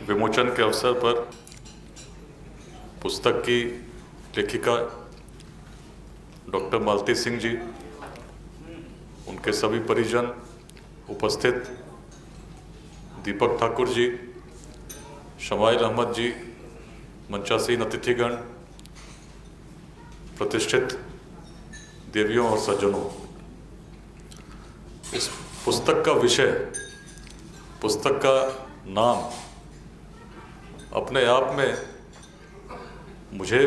विमोचन के अवसर पर पुस्तक की लेखिका डॉक्टर मालती सिंह जी, उनके सभी परिजन, उपस्थित दीपक ठाकुर जी, शमाइल अहमद जी, मंचासीन अतिथिगण, प्रतिष्ठित देवियों और सज्जनों, इस पुस्तक का विषय, पुस्तक का नाम अपने आप में मुझे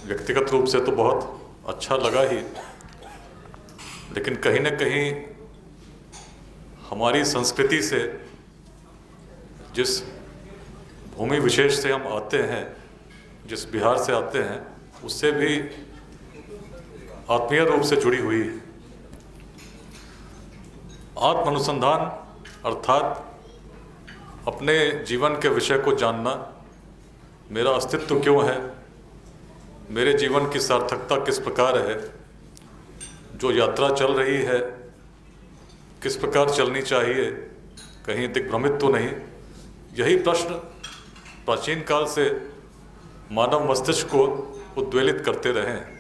व्यक्तिगत रूप से तो बहुत अच्छा लगा ही, लेकिन कहीं न कहीं हमारी संस्कृति से, जिस भूमि विशेष से हम आते हैं, जिस बिहार से आते हैं, उससे भी आत्मीय रूप से जुड़ी हुई है। आत्म अनुसंधान अर्थात अपने जीवन के विषय को जानना, मेरा अस्तित्व क्यों है, मेरे जीवन की सार्थकता किस प्रकार है, जो यात्रा चल रही है किस प्रकार चलनी चाहिए, कहीं दिग्भ्रमित तो नहीं। यही प्रश्न प्राचीन काल से मानव मस्तिष्क को उद्वेलित करते रहे हैं।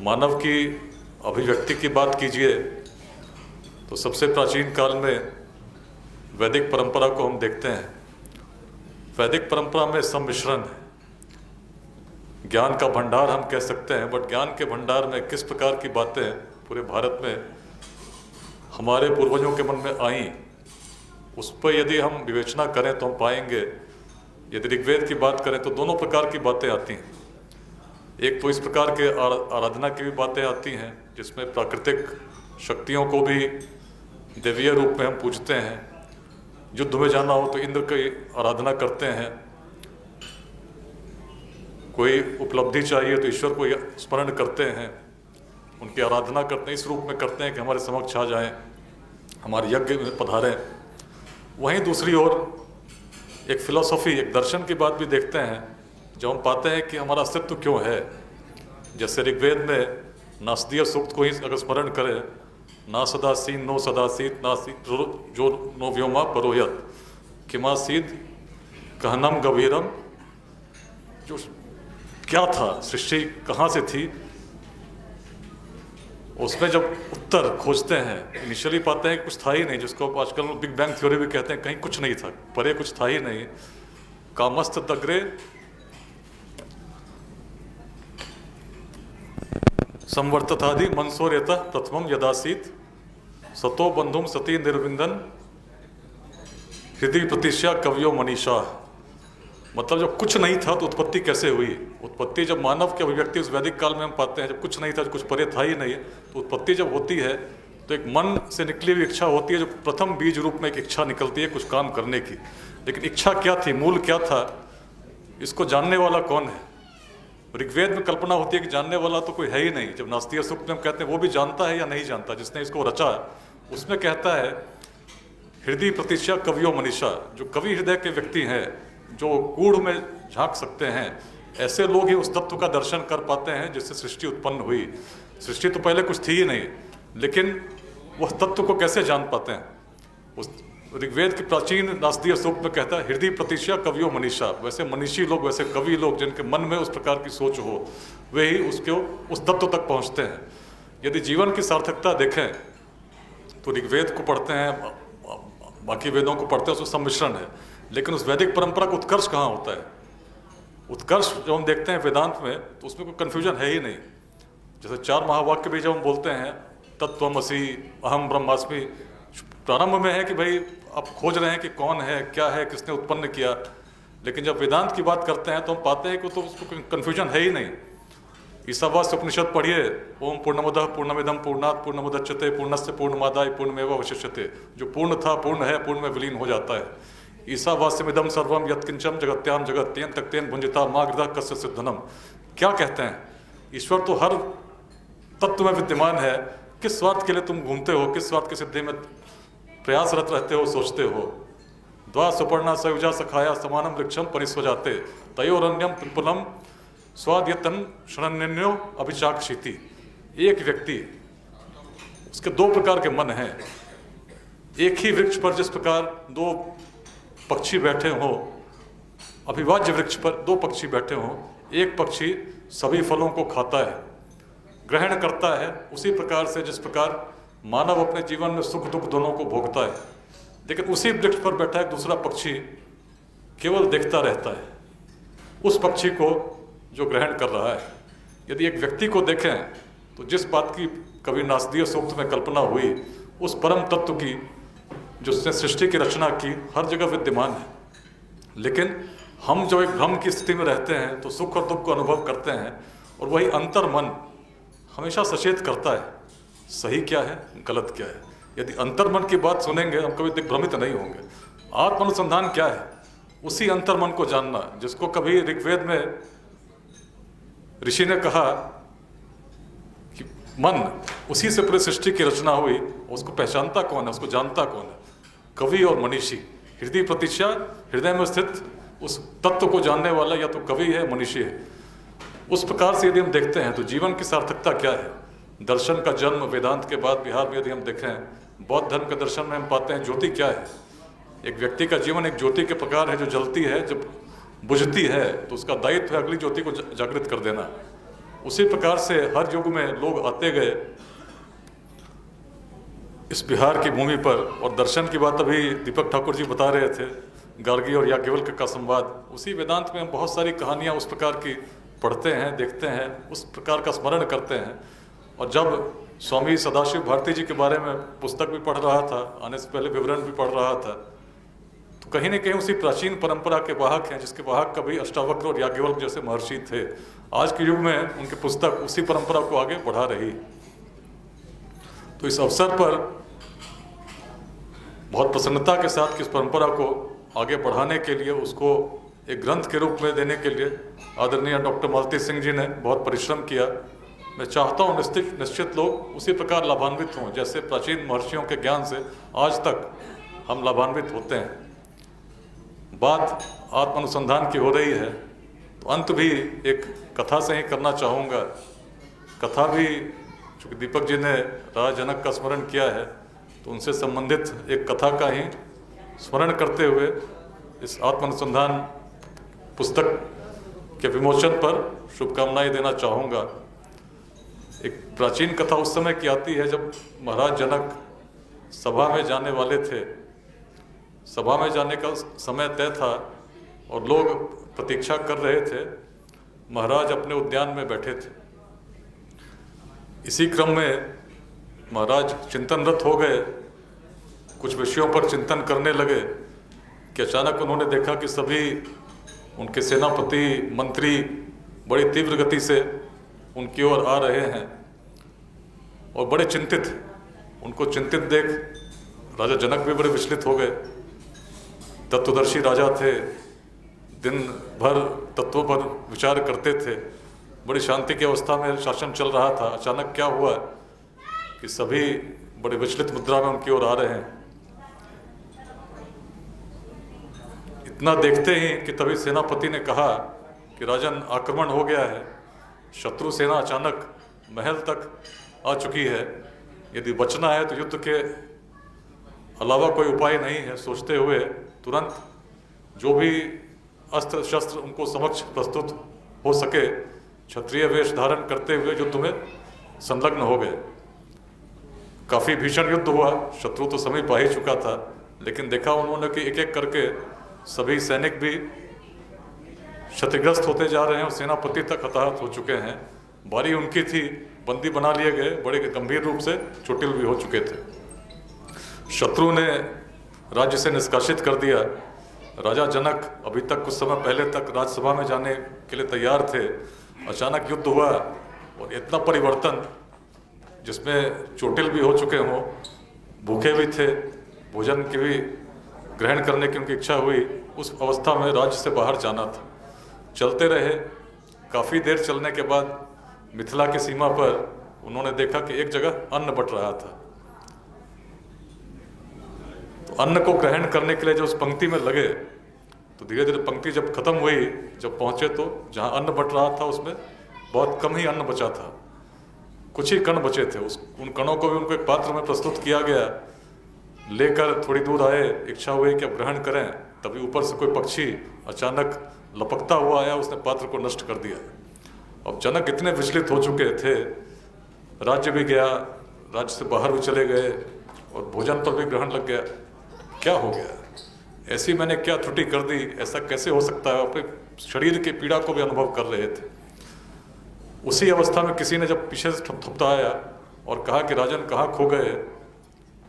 मानव की अभिव्यक्ति की बात कीजिए तो सबसे प्राचीन काल में वैदिक परंपरा को हम देखते हैं। वैदिक परंपरा में सम्मिश्रण है, ज्ञान का भंडार हम कह सकते हैं, बट ज्ञान के भंडार में किस प्रकार की बातें पूरे भारत में हमारे पूर्वजों के मन में आई, उस पर यदि हम विवेचना करें तो हम पाएंगे, यदि ऋग्वेद की बात करें तो दोनों प्रकार की बातें आती हैं। एक तो इस प्रकार के आराधना की भी बातें आती हैं, जिसमें प्राकृतिक शक्तियों को भी देवीय रूप में हम पूजते हैं। युद्ध में जाना हो तो इंद्र की आराधना करते हैं, कोई उपलब्धि चाहिए तो ईश्वर को स्मरण करते हैं, उनकी आराधना करते हैं, इस रूप में करते हैं कि हमारे समक्ष आ जाएं, हमारे यज्ञ में पधारें। वहीं दूसरी ओर एक फिलॉसफी, एक दर्शन की बात भी देखते हैं, जब हम पाते हैं कि हमारा अस्तित्व क्यों है। जैसे ऋग्वेद में नासदीय सूक्त को ही अगर स्मरण करें, ना सदासीन नो सदासीत नासीत जो नो व्योमा परोयत किमासीद कहनम गभीरम, जो क्या था, सृष्टि कहाँ से थी, उसमें जब उत्तर खोजते हैं इनिशियली पाते हैं कुछ था ही नहीं, जिसको आजकल बिग बैंग थ्योरी भी कहते हैं, कहीं कुछ नहीं था, परे कुछ था ही नहीं। कामस्त दग्रे संवर्ततादि मनसोर्यत प्रथमम यदासीत सतो बंधुम सती निर्विंदन हृदय प्रतिष्ठा कवियो मनीषा। मतलब जब कुछ नहीं था तो उत्पत्ति कैसे हुई। उत्पत्ति जब मानव की अभिव्यक्ति उस वैदिक काल में हम पाते हैं, जब कुछ नहीं था, कुछ परे था ही नहीं, तो उत्पत्ति जब होती है तो एक मन से निकली हुई इच्छा होती है, जो प्रथम बीज रूप में एक इच्छा निकलती है कुछ काम करने की। लेकिन इच्छा क्या थी, मूल क्या था, इसको जानने वाला कौन है। ऋग्वेद में कल्पना होती है कि जानने वाला तो कोई है ही नहीं। जब नास्तीय सूक्त में हम कहते हैं वो भी जानता है या नहीं जानता, जिसने इसको रचा, उसमें कहता है हृदय प्रतिष्ठा कवियो मनीषा। जो कवि हृदय के व्यक्ति हैं, जो गूढ़ में झांक सकते हैं, ऐसे लोग ही उस तत्व का दर्शन कर पाते हैं जिससे सृष्टि उत्पन्न हुई। सृष्टि तो पहले कुछ थी ही नहीं, लेकिन वह तत्व को कैसे जान पाते हैं। उस ऋग्वेद के प्राचीन नास्तीय सूक्त में कहता है हृदय प्रतिष्ठा कवियो मनीषा। वैसे मनीषी लोग, वैसे कवि लोग जिनके मन में उस प्रकार की सोच हो, वे ही उसके उस तत्व तक पहुंचते हैं। यदि जीवन की सार्थकता देखें तो ऋग्वेद को पढ़ते हैं, बाकी वेदों को पढ़ते हैं, उसमें सम्मिश्रण है, लेकिन उस वैदिक परंपरा का उत्कर्ष कहाँ होता है। उत्कर्ष जो हम देखते हैं वेदांत में, तो उसमें कोई कन्फ्यूजन है ही नहीं। जैसे 4 महावाक्य भी जब हम बोलते हैं, तत्त्वमसि अहम ब्रह्मास्मि, प्रारंभ में है कि भाई आप खोज रहे हैं कि कौन है, क्या है, किसने उत्पन्न किया। लेकिन जब वेदांत की बात करते हैं तो हम पाते हैं कि तो उसको कन्फ्यूजन है ही नहीं। ईशावास्य उपनिषद पढ़िए, ओम पूर्णमदः पूर्णमिदं पूर्णात् पूर्णमुदच्यते पूर्णस्य पूर्णमादाय पूर्णमेवावशिष्यते। जो पूर्ण था, पूर्ण है, पूर्ण में विलीन हो जाता है। ईशावास्यमिदं सर्वम यत्किंचन जगत्याम जगत तेन तक्तेन भुंजिता मा गृधः कस्य सिद्धनम। क्या कहते हैं, ईश्वर तो हर तत्व में विद्यमान है। किस स्वार्थ के लिए तुम घूमते हो, किस स्वार्थ की सिद्धि में प्रयासरत रहते हो, सोचते हो। द्वा सुपर्णा सयुजा सखाया समानम वृक्षम परिस्वजाते तयोरन्यम त्रिपुलम स्वाद्यतन शरण्यो अभिचाक्षिति। एक व्यक्ति, उसके 2 प्रकार के मन हैं। एक ही वृक्ष पर जिस प्रकार 2 पक्षी बैठे हों, अभिवाज्य वृक्ष पर 2 पक्षी बैठे हों, एक पक्षी सभी फलों को खाता है, ग्रहण करता है, उसी प्रकार से जिस प्रकार मानव अपने जीवन में सुख दुख दोनों को भोगता है, लेकिन उसी वृक्ष पर बैठा एक दूसरा पक्षी केवल देखता रहता है उस पक्षी को जो ग्रहण कर रहा है। यदि एक व्यक्ति को देखें तो जिस बात की कवि नासदीय सूक्त में कल्पना हुई, उस परम तत्व की जो उसने सृष्टि की रचना की हर जगह विद्यमान है, लेकिन हम जो एक भ्रम की स्थिति में रहते हैं तो सुख और दुख को अनुभव करते हैं, और वही अंतर मन हमेशा सचेत करता है सही क्या है गलत क्या है। यदि अंतर मन की बात सुनेंगे हम कभी दिग्भ्रमित नहीं होंगे। आत्मानुसंधान क्या है? उसी अंतर मन को जानना, जिसको कभी ऋग्वेद में ऋषि ने कहा कि मन उसी से पूरी सृष्टि की रचना हुई, उसको पहचानता कौन है, उसको जानता कौन है? कवि और मनीषी। हृदय प्रतीक्षा, हृदय में स्थित उस तत्व को जानने वाला या तो कवि है मनीषी है। उस प्रकार से यदि हम देखते हैं तो जीवन की सार्थकता क्या है? दर्शन का जन्म वेदांत के बाद बिहार में यदि हम देखें, बौद्ध धर्म के दर्शन में हम पाते हैं ज्योति क्या है। एक व्यक्ति का जीवन एक ज्योति के प्रकार है जो जलती है, जब बुझती है तो उसका दायित्व है अगली ज्योति को जागृत कर देना। उसी प्रकार से हर युग में लोग आते गए इस बिहार की भूमि पर। और दर्शन की बात अभी दीपक ठाकुर जी बता रहे थे, गार्गी और याज्ञवल्क्य का संवाद। उसी वेदांत में हम बहुत सारी कहानियाँ उस प्रकार की पढ़ते हैं, देखते हैं, उस प्रकार का स्मरण करते हैं। और जब स्वामी सदाशिव भारती जी के बारे में पुस्तक भी पढ़ रहा था, आने से पहले विवरण भी पढ़ रहा था, तो कहीं न कहीं उसी प्राचीन परंपरा के वाहक हैं जिसके वाहक कभी अष्टावक्र और याज्ञवल्क्य जैसे महर्षि थे। आज के युग में उनकी पुस्तक उसी परंपरा को आगे बढ़ा रही। तो इस अवसर पर बहुत प्रसन्नता के साथ कि इस परंपरा को आगे बढ़ाने के लिए, उसको एक ग्रंथ के रूप में देने के लिए आदरणीय डॉक्टर मालती सिंह जी ने बहुत परिश्रम किया। मैं चाहता हूँ निश्चित लोग उसी प्रकार लाभान्वित हों जैसे प्राचीन महर्षियों के ज्ञान से आज तक हम लाभान्वित होते हैं। बात आत्मानुसंधान की हो रही है तो अंत भी एक कथा से ही करना चाहूँगा। कथा भी चूँकि दीपक जी ने राजा जनक का स्मरण किया है तो उनसे संबंधित एक कथा का ही स्मरण करते हुए इस आत्मानुसंधान पुस्तक के विमोचन पर शुभकामनाएं देना चाहूँगा। एक प्राचीन कथा उस समय की आती है जब महाराज जनक सभा में जाने वाले थे। सभा में जाने का समय तय था और लोग प्रतीक्षा कर रहे थे। महाराज अपने उद्यान में बैठे थे। इसी क्रम में महाराज चिंतनरत हो गए, कुछ विषयों पर चिंतन करने लगे कि अचानक उन्होंने देखा कि सभी उनके सेनापति मंत्री बड़ी तीव्र गति से उनकी ओर आ रहे हैं और बड़े चिंतित। उनको चिंतित देख राजा जनक भी बड़े विचलित हो गए। तत्वदर्शी राजा थे, दिन भर तत्वों पर विचार करते थे, बड़ी शांति की अवस्था में शासन चल रहा था। अचानक क्या हुआ कि सभी बड़े विचलित मुद्रा में उनकी ओर आ रहे हैं। इतना देखते ही कि तभी सेनापति ने कहा कि राजन आक्रमण हो गया है, शत्रु सेना अचानक महल तक आ चुकी है, यदि बचना है तो युद्ध के अलावा कोई उपाय नहीं है। सोचते हुए तुरंत जो भी अस्त्र शस्त्र उनको समक्ष प्रस्तुत हो सके क्षत्रिय वेश धारण करते हुए युद्ध में संलग्न हो गए। काफ़ी भीषण युद्ध हुआ, शत्रु तो समीप आ ही चुका था, लेकिन देखा उन्होंने कि एक एक करके सभी सैनिक भी क्षतिग्रस्त होते जा रहे हैं और सेनापति तक हताहत हो चुके हैं। बारी उनकी थी, बंदी बना लिए गए, बड़े गंभीर रूप से चोटिल भी हो चुके थे। शत्रु ने राज्य से निष्कासित कर दिया। राजा जनक अभी तक कुछ समय पहले तक राज्यसभा में जाने के लिए तैयार थे। अचानक युद्ध हुआ और इतना परिवर्तन जिसमें चोटिल भी हो चुके हों, भूखे भी थे, भोजन की भी ग्रहण करने की उनकी इच्छा हुई, उस अवस्था में राज्य से बाहर जाना था। चलते रहे, काफ़ी देर चलने के बाद मिथिला की सीमा पर उन्होंने देखा कि एक जगह अन्न बट रहा था। तो अन्न को ग्रहण करने के लिए जो उस पंक्ति में लगे तो धीरे धीरे पंक्ति जब खत्म हुई, जब पहुंचे तो जहां अन्न बट रहा था उसमें बहुत कम ही अन्न बचा था, कुछ ही कण बचे थे। उन कणों को भी उनको एक पात्र में प्रस्तुत किया गया। लेकर थोड़ी दूर आए, इच्छा हुई कि अब ग्रहण करें, तभी ऊपर से कोई पक्षी अचानक लपकता हुआ आया, उसने पात्र को नष्ट कर दिया। अब जनक इतने विचलित हो चुके थे, राज्य भी गया, राज्य से बाहर भी चले गए और भोजन पर भी ग्रहण लग गया। क्या हो गया, ऐसी मैंने क्या त्रुटि कर दी, ऐसा कैसे हो सकता है? अपने शरीर की पीड़ा को भी अनुभव कर रहे थे। उसी अवस्था में किसी ने जब पीछे से थपथपाया और कहा कि राजन कहाँ खो गए,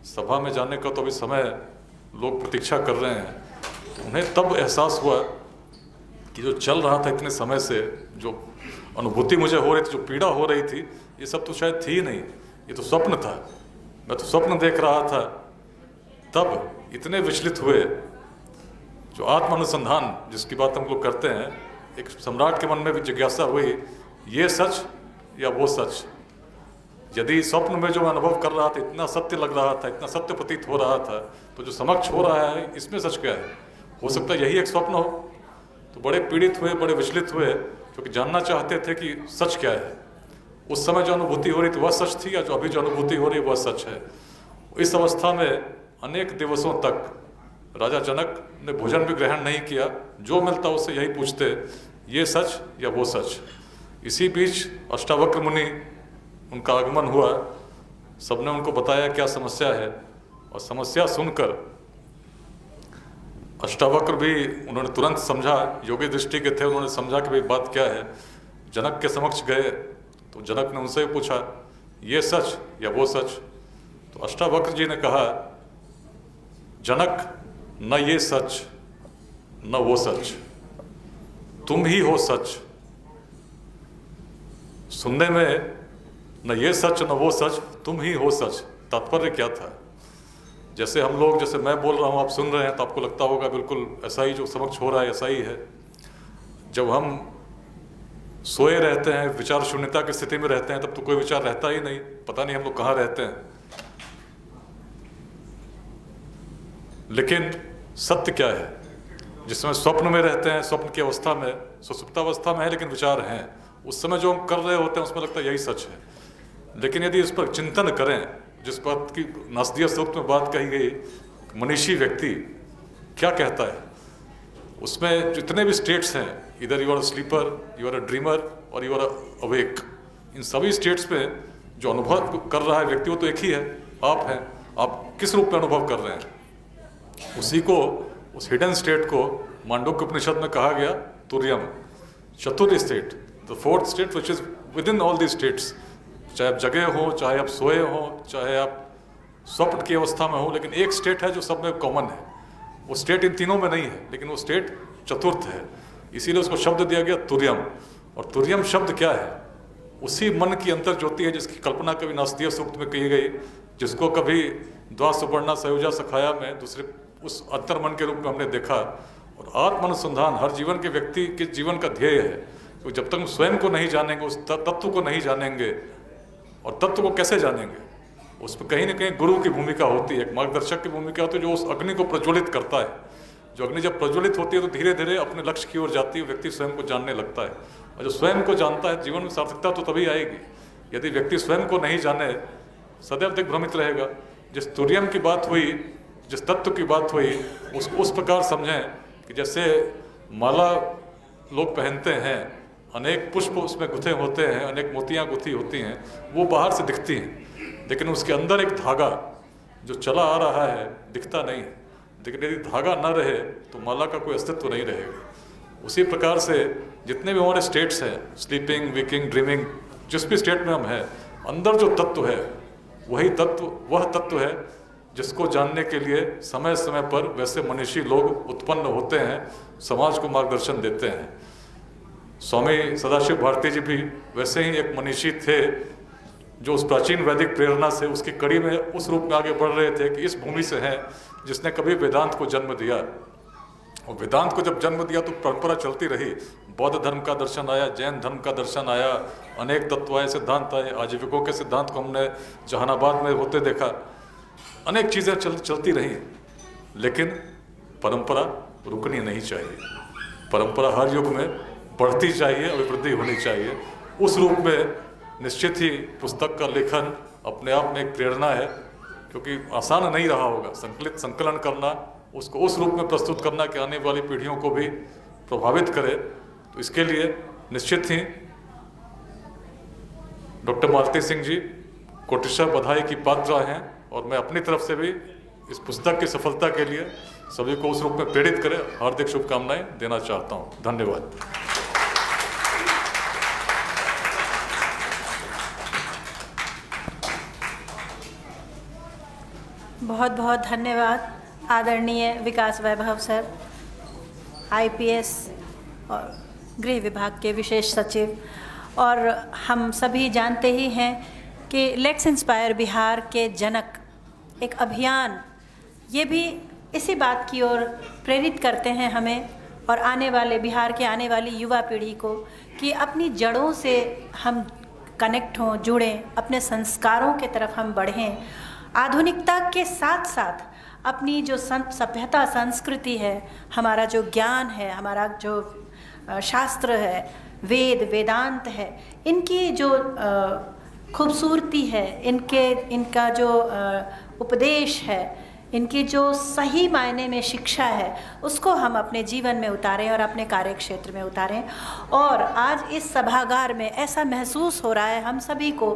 सभा में जाने का तो अभी समय लोग प्रतीक्षा कर रहे हैं। तो उन्हें तब एहसास हुआ कि जो चल रहा था इतने समय से, जो अनुभूति मुझे हो रही थी, जो पीड़ा हो रही थी, ये सब तो शायद थी ही नहीं, ये तो स्वप्न था, मैं तो स्वप्न देख रहा था। तब इतने विचलित हुए। जो आत्म अनुसंधान जिसकी बात हम लोग करते हैं, एक सम्राट के मन में भी जिज्ञासा हुई, ये सच या वो सच। यदि स्वप्न में जो अनुभव कर रहा था इतना सत्य लग रहा था, इतना सत्य प्रतीत हो रहा था, तो जो समक्ष हो रहा है इसमें सच क्या है? हो सकता है यही एक स्वप्न हो। तो बड़े पीड़ित हुए, बड़े विचलित हुए, क्योंकि जानना चाहते थे कि सच क्या है। उस समय जो अनुभूति हो रही थी वह सच थी, या जो अभी जो अनुभूति हो रही है वह सच है। इस अवस्था में अनेक दिवसों तक राजा जनक ने भोजन भी ग्रहण नहीं किया। जो मिलता उससे यही पूछते, ये सच या वो सच। इसी बीच अष्टावक्र मुनि, उनका आगमन हुआ, सबने उनको बताया क्या समस्या है। और समस्या सुनकर अष्टावक्र भी, उन्होंने तुरंत समझा, योगी दृष्टि के थे, उन्होंने समझा कि भाई बात क्या है। जनक के समक्ष गए तो जनक ने उनसे पूछा, ये सच या वो सच। तो अष्टावक्र जी ने कहा, जनक, न ये सच न वो सच, तुम ही हो सच। सुनने में न ये सच न वो सच, तुम ही हो सच, तात्पर्य क्या था? जैसे हम लोग, जैसे मैं बोल रहा हूँ, आप सुन रहे हैं, तो आपको लगता होगा बिल्कुल ऐसा ही जो समक्ष हो रहा है ऐसा ही है। जब हम सोए रहते हैं, विचार शून्यता की स्थिति में रहते हैं, तब तो कोई विचार रहता ही नहीं, पता नहीं हम लोग कहाँ रहते हैं। लेकिन सत्य क्या है? जिस समय स्वप्न में रहते हैं, स्वप्न की अवस्था में, सुषुप्तावस्था में है लेकिन विचार हैं, उस समय जो हम कर रहे होते हैं उसमें लगता है यही सच है। लेकिन यदि इस पर चिंतन करें, जिस बात की नासदीय सूक्त में बात कही गई, मनीषी व्यक्ति क्या कहता है, उसमें जितने भी स्टेट्स हैं, इधर you are a sleeper, you are a dreamer और यू आर अवेक, इन सभी स्टेट्स में जो अनुभव कर रहा है व्यक्ति वो तो एक ही है, आप हैं। आप किस रूप में अनुभव कर रहे हैं, उसी को, उस हिडन स्टेट को मांडुक्य उपनिषद में कहा गया तुर्यम, चतुर्थ state, the fourth state which is with in all the states. चाहे आप जगे हो, चाहे आप सोए हो, चाहे आप स्वप्न की अवस्था में हो, लेकिन एक स्टेट है जो सब में कॉमन है। वो स्टेट इन तीनों में नहीं है, लेकिन वो स्टेट चतुर्थ है, इसीलिए उसको शब्द दिया गया तुर्यम। और तुर्यम शब्द क्या है? उसी मन की अंतर ज्योति है जिसकी कल्पना कभी नासदीय सूक्त में की गई, जिसको कभी द्वा सुपर्णा सयुजा सखाया में दूसरे उस अंतर मन के रूप में हमने देखा। और आत्म अनुसंधान हर जीवन के व्यक्ति के जीवन का ध्येय है। तो जब तक हम स्वयं को नहीं जानेंगे, उस तत्व को नहीं जानेंगे, और तत्व को कैसे जानेंगे? उसमें कहीं ना कहीं गुरु की भूमिका होती है, एक मार्गदर्शक की भूमिका होती है, जो उस अग्नि को प्रज्वलित करता है। जो अग्नि जब प्रज्वलित होती है तो धीरे धीरे अपने लक्ष्य की ओर जाती है, व्यक्ति स्वयं को जानने लगता है। और जो स्वयं को जानता है, जीवन में सार्थकता तो तभी आएगी। यदि व्यक्ति स्वयं को नहीं जाने, सदैव दिग्भ्रमित रहेगा। जिस तुर्यम की बात हुई, जिस तत्व की बात हुई, उस प्रकार समझें कि जैसे माला लोग पहनते हैं, अनेक पुष्प उसमें गुथे होते हैं, अनेक मोतियाँ गुथी होती हैं, वो बाहर से दिखती हैं, लेकिन उसके अंदर एक धागा जो चला आ रहा है दिखता नहीं है। लेकिन यदि धागा न रहे तो माला का कोई अस्तित्व नहीं रहेगा। उसी प्रकार से जितने भी हमारे स्टेट्स हैं, स्लीपिंग, वेकिंग, ड्रीमिंग, जिस भी स्टेट में हम हैं, अंदर जो तत्व है वही तत्व, वह तत्व है जिसको जानने के लिए समय समय पर वैसे मनीषी लोग उत्पन्न होते हैं, समाज को मार्गदर्शन देते हैं। स्वामी सदाशिव भारती जी भी वैसे ही एक मनीषी थे, जो उस प्राचीन वैदिक प्रेरणा से उसकी कड़ी में उस रूप में आगे बढ़ रहे थे कि इस भूमि से हैं जिसने कभी वेदांत को जन्म दिया। और वेदांत को जब जन्म दिया तो परंपरा चलती रही। बौद्ध धर्म का दर्शन आया, जैन धर्म का दर्शन आया, अनेक तत्व आए, सिद्धांत आए, आजीविकों के सिद्धांत को हमने जहानाबाद में होते देखा, अनेक चीज़ें चलती रही। लेकिन परंपरा रुकनी नहीं चाहिए, परंपरा हर युग में बढ़ती चाहिए, अभिवृद्धि होनी चाहिए। उस रूप में निश्चित ही पुस्तक का लेखन अपने आप में एक प्रेरणा है, क्योंकि आसान नहीं रहा होगा। संकलन करना उसको उस रूप में प्रस्तुत करना कि आने वाली पीढ़ियों को भी प्रभावित करे। तो इसके लिए निश्चित ही डॉक्टर मालती सिंह जी कोटिशा बधाई की पात्र हैं, और मैं अपनी तरफ से भी इस पुस्तक की सफलता के लिए सभी को उस रूप में प्रेरित करें, हार्दिक शुभकामनाएं देना चाहता हूं। धन्यवाद। बहुत बहुत धन्यवाद आदरणीय विकास वैभव सर, IPS और गृह विभाग के विशेष सचिव। और हम सभी जानते ही हैं कि लेट्स इंस्पायर बिहार के जनक एक अभियान, ये भी इसी बात की ओर प्रेरित करते हैं हमें और आने वाले बिहार के आने वाली युवा पीढ़ी को कि अपनी जड़ों से हम कनेक्ट हों, जुड़ें, अपने संस्कारों के तरफ हम बढ़ें, आधुनिकता के साथ साथ अपनी जो सभ्यता संस्कृति है, हमारा जो ज्ञान है, हमारा जो शास्त्र है, वेद वेदांत है, इनकी जो खूबसूरती है, इनका जो उपदेश है, इनकी जो सही मायने में शिक्षा है, उसको हम अपने जीवन में उतारें और अपने कार्य क्षेत्र में उतारें। और आज इस सभागार में ऐसा महसूस हो रहा है हम सभी को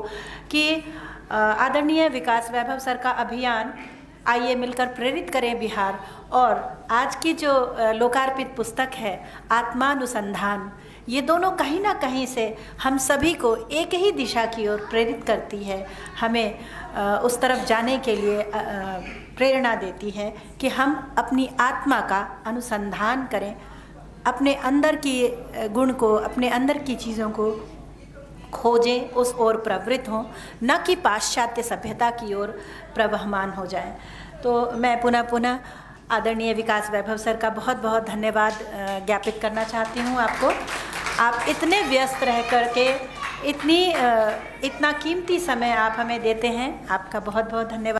कि आदरणीय विकास वैभव सर का अभियान आइए मिलकर प्रेरित करें बिहार। और आज की जो लोकार्पित पुस्तक है आत्मानुसंधान, ये दोनों कहीं ना कहीं से हम सभी को एक ही दिशा की ओर प्रेरित करती है, हमें उस तरफ जाने के लिए प्रेरणा देती है कि हम अपनी आत्मा का अनुसंधान करें, अपने अंदर की गुण को, अपने अंदर की चीज़ों को खोजें, उस ओर प्रवृत्त हों, न कि पाश्चात्य सभ्यता की ओर प्रवहमान हो जाएं। तो मैं पुनः आदरणीय विकास वैभव सर का बहुत बहुत धन्यवाद ज्ञापित करना चाहती हूँ आपको। आप इतने व्यस्त रह करके इतना कीमती समय आप हमें देते हैं, आपका बहुत बहुत धन्यवाद।